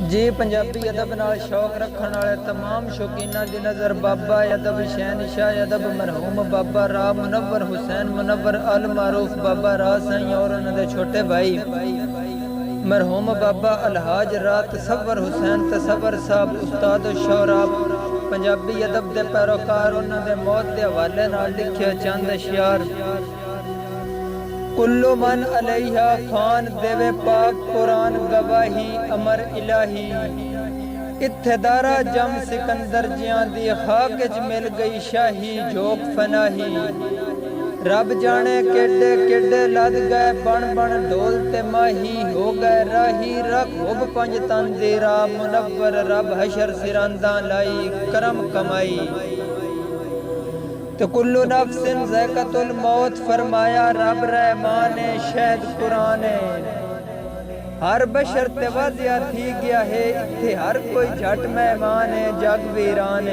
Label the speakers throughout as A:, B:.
A: जी पंजाबी अदब नाल शौक रखने वाले तमाम शौकीना दी नज़र बाबा अदब शहनशाह अदब मरहूम बाबा राव मुनव्वर हुसैन मुनव्वर अल मारूफ बाबा राज साईं और उन्होंने छोटे भाई मरहूम बाबा अलहाज रात तसव्वर हुसैन तसव्वर साहब उस्ताद शौराब पंजाबी अदब के पैरोकार उन्होंने मौत के हवाले नाल लिखे चंद अशियार। कुल्लु मन अलैहा फान देवे पाक कुरान गवाही अमर इलाही इत्थेदारा जम सिकंदर जियां दी खाक च मिल गई शाही जोक फनाही रब जाने केडे केडे लद गए बन बन ढोल ते माही हो गए राही रख हुब पंज तन दे रा मुनव्वर रब हशर सिरांदा लाई करम कमाई तो कुल्लु नफ्सिन ज़ायक़तुल मौत फरमाया रब रहमान शहद कुरान हर बशर ते वाजिया थी गया है इत्थे हर कोई झट मेहमान है जग वीरान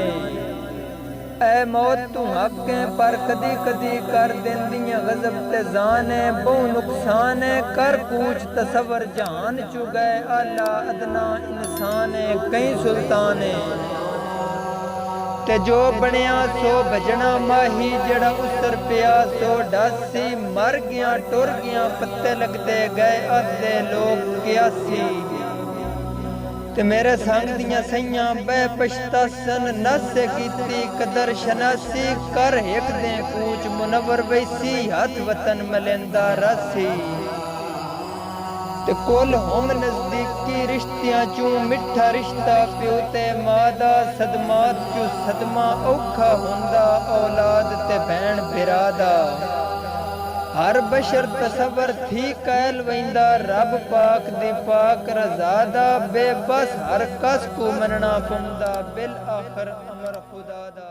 A: ऐ मौत तू हक है पर कदी कदी कर देंदियां गज़ब ते जान है बहु नुकसान है कर पूछ तसव्वर जहान चु गए आला अदना इंसान है कई सुल्तान है ते जो बनिया सो भजना माही जड़ा उसर पिया सो डासी मर गया टुर गया पत्ते लगते गए अद्धे लोग क्यासी ते मेरे संग दियां सैयां बह पछतासन नसे कीती कदर शनासी कर एक दे कूच मुनव्वर वैसी हथ वतन मलेंदा रासी ते कोल होम नजदीकी रिश्तियां चू मिठा रिश्ता प्यो ते मादा सदमात चू सदमा औखा हुंदा औलाद ते भैन बिरादा हर बशर तसव्वर थी कैल वैंदा रब पाक दी पाक रज़ादा बेबस हर कस को मनना पुंदा बिल आखिर अमर खुदा दा।